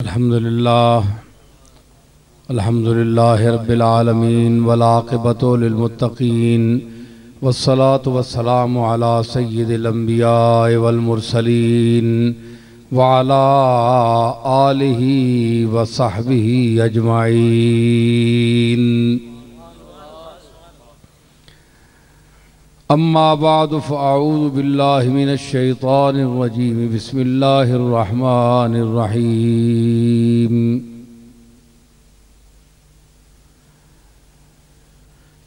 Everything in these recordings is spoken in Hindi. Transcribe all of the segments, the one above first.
अल्हम्दुलिल्लाह रब्बिल आलमीन वल आक़िबतु लिल मुत्तक़ीन वस्सलातु वस्सलामु अला सय्यिदिल अंबिया वल मुरसलीन व अला आलिहि व सहबिहि अजमाईन। अम्मा बादु फ़अऊज़ु बिल्लाहि मिनश शैतानिर रजीम। बिस्मिल्लाहिर रहमानिर रहीम।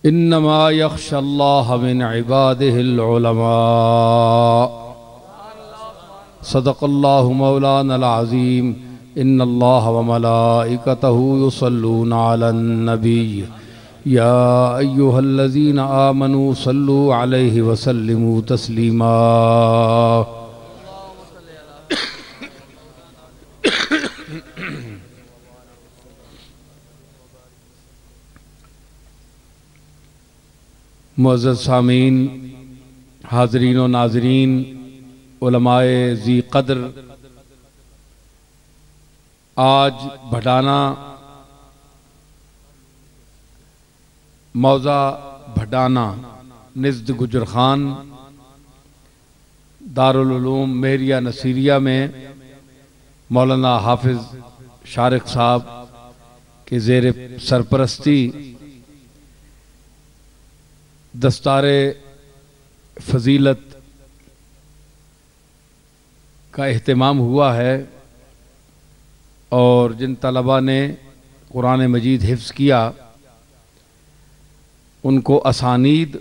इन्नमा यख्शल्लाह मिन इबादिहिल उलमा। सदक़ल्लाहु मौलानल अज़ीम। इन्नल्लाह व मलाइकतहु युसल्लूना अलन नबी या अय्युहल्लज़ीना आमनू सल्लू अलैहि व सल्लिमू तस्लीमा। मुअज़्ज़ज़ सामीन, हाज़रीन व नाज़रीन, उलमाए ज़ी क़द्र, आज भडाना मौज़ा भडाना निज़्द गुजर खान दारुल उलूम मेहरिया नसीरिया में मौलाना हाफिज़ शारिक साहब के ज़ेर सरपरस्ती दस्तारे फ़जीलत का एहतमाम हुआ है और जिन तलबा ने कुरान मजीद हिफ्ज़ किया उनको असानीद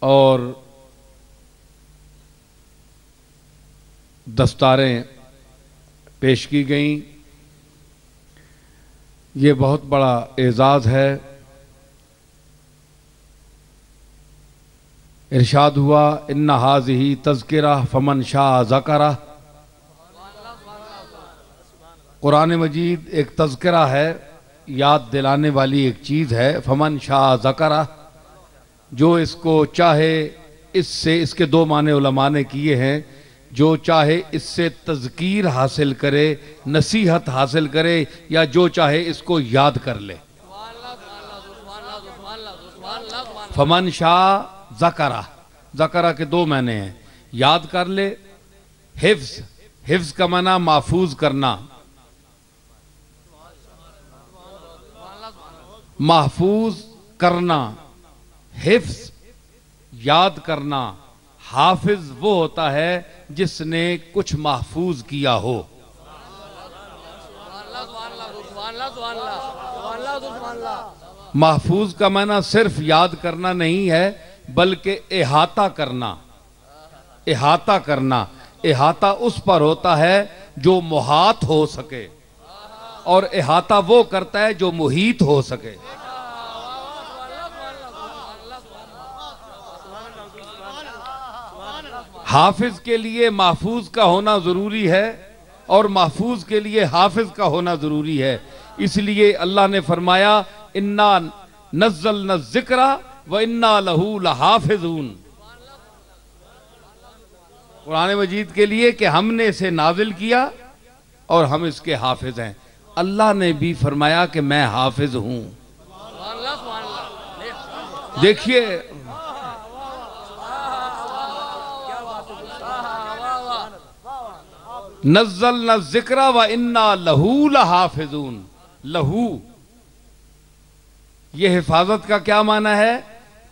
और दस्तारें पेश की गईं। ये बहुत बड़ा एज़ाज़ है। इरशाद हुआ इन्ना हाज़िही तज़किरा फमन शाअ ज़करा। कुरान मजीद एक तज़किरा है, याद दिलाने वाली एक चीज़ है। फमन शाअ ज़करा, जो इसको चाहे इससे, इसके दो माने उलमा ने किए हैं, जो चाहे इससे तज़कीर हासिल करे, नसीहत हासिल करे, या जो चाहे इसको याद कर ले। फमन शाअ ज़करा, ज़करा के दो माने हैं, याद कर ले, हिफ्ज़, हिफ्ज़ का माना महफूज करना, महफूज करना, हिफ्ज़ याद करना। हाफिज वो होता है जिसने कुछ महफूज किया हो। महफूज का माना सिर्फ याद करना नहीं है, बल्कि इहाता करना। इहाता करना, इहाता उस पर होता है जो मुहात हो सके, और इहाता वो करता है जो मुहीत हो सके। हाफिज के लिए महफूज का होना जरूरी है और महफूज के लिए हाफिज का होना जरूरी है। इसलिए अल्लाह ने फरमाया इन्ना नज़्ज़लना ज़िक्रा व इन्ना लहू लहाफिज़ून। कुरान मजीद के लिए कि हमने इसे नाजिल किया और हम इसके हाफिज हैं। अल्लाह ने भी फरमाया कि मैं हाफिज हूं। देखिए, नज़्ज़लना ज़िक्रा व इन्ना लहू लहाफिज़ून। लहू, ये हिफाजत का क्या माना है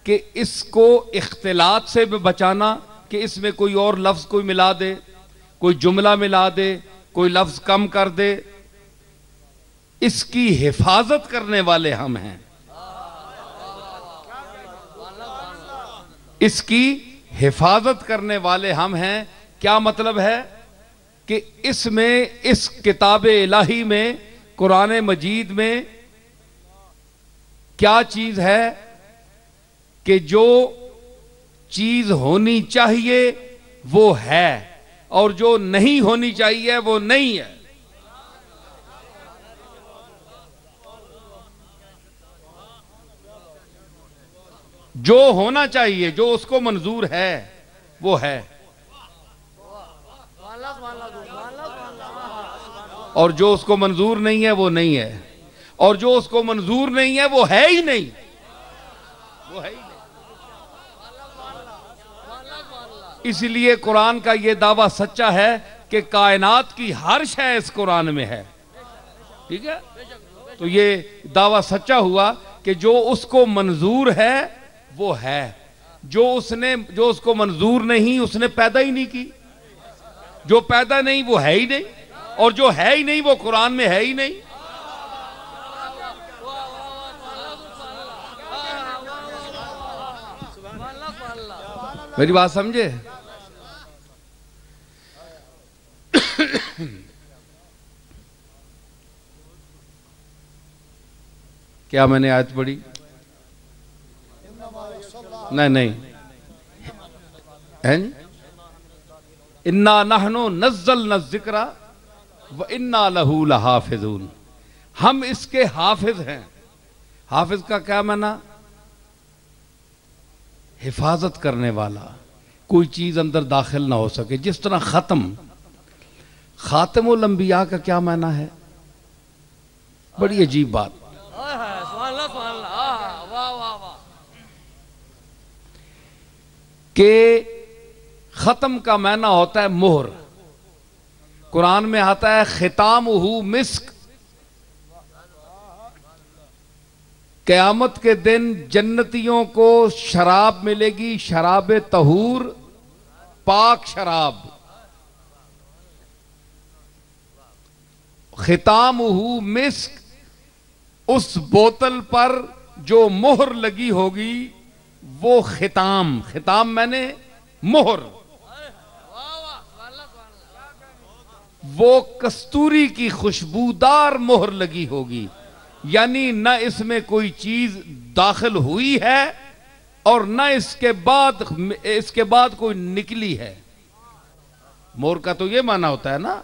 कि इसको इख्तिलात से भी बचाना, कि इसमें कोई और लफ्ज कोई मिला दे, कोई जुमला मिला दे, कोई लफ्ज कम कर दे। इसकी हिफाजत करने वाले हम हैं। इसकी हिफाजत करने वाले हम हैं। क्या मतलब है कि इसमें, इस किताबे इलाही में, कुरान मजीद में क्या चीज है कि जो चीज होनी चाहिए वो है और जो नहीं होनी चाहिए वो नहीं है। जो होना चाहिए, जो उसको मंजूर है वो है। और जो उसको मंजूर नहीं है वो नहीं है, और जो उसको मंजूर नहीं है वो है ही नहीं, वो है ही नहीं। इसलिए कुरान का ये दावा सच्चा है कि कायनात की हर शय इस कुरान में है। ठीक है, तो ये दावा सच्चा हुआ कि जो उसको मंजूर है वो है, जो उसको मंजूर नहीं उसने पैदा ही नहीं की, जो पैदा नहीं वो है ही नहीं, और जो है ही नहीं वो कुरान में है ही नहीं। मेरी बात समझे? क्या मैंने आयत पढ़ी? नहीं है जी? इन्ना नहनु नज़्ज़लना ज़िक्रा व इन्ना लहू लहाफ़िज़ून, हम इसके हाफिज हैं। हाफिज का क्या माना? हिफाजत करने वाला, कोई चीज अंदर दाखिल ना हो सके। जिस तरह खातिमुल अंबिया का क्या माना है? बड़ी अजीब बात कि खत्म का माना होता है मोहर। कुरान में आता है खितामुहु मिस्क, क़यामत के दिन जन्नतियों को शराब मिलेगी, शराब तहूर, पाक शराब। खितामुहु मिस्क, उस बोतल पर जो मोहर लगी होगी वो खिताम, खिताम मैंने मोहर, वो कस्तूरी की खुशबूदार मोहर लगी होगी, यानी न इसमें कोई चीज दाखिल हुई है और न इसके बाद कोई निकली है। मोहर का तो ये माना होता है ना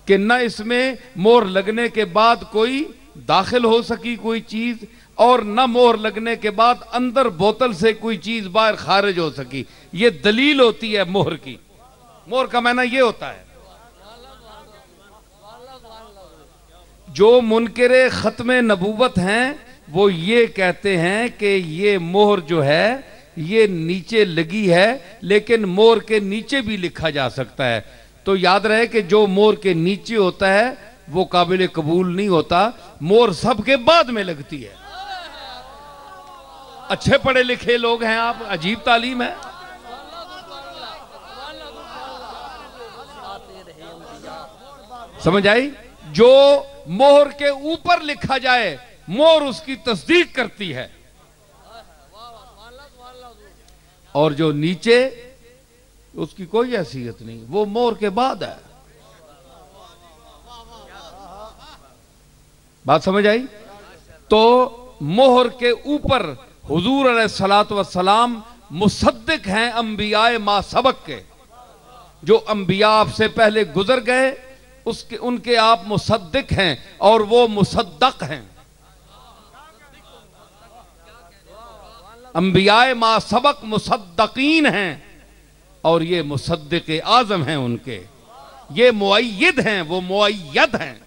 कि न इसमें मोहर लगने के बाद कोई दाखिल हो सकी कोई चीज, और न मोहर लगने के बाद अंदर बोतल से कोई चीज बाहर खारिज हो सकी। ये दलील होती है मोहर की। मोहर का माना ये होता है। जो मुनकिरे खत्म नबूवत हैं वो ये कहते हैं कि ये मोहर जो है ये नीचे लगी है, लेकिन मोहर के नीचे भी लिखा जा सकता है। तो याद रहे कि जो मोहर के नीचे होता है वो काबिल कबूल नहीं होता, मोहर सबके बाद में लगती है। अच्छे पढ़े लिखे लोग हैं आप, अजीब तालीम है। समझ आई? जो मोहर के ऊपर लिखा जाए मोहर उसकी तस्दीक करती है, और जो नीचे उसकी कोई हैसियत नहीं, वो मोहर के बाद है। बात समझ आई? तो मोहर के ऊपर हुजूर अलैहिस्सलातु वस्सलाम मुसद्दिक हैं अंबियाए मा सबक के। जो अंबिया आपसे पहले गुजर गए उसके उनके आप मुसद्दिक हैं और वो मुसद्दक हैं। अंबियाए मा सबक मुसद्दकीन हैं और ये मुसद्दिक आजम हैं उनके। ये मुअय्यद हैं, वो मुअय्यद हैं।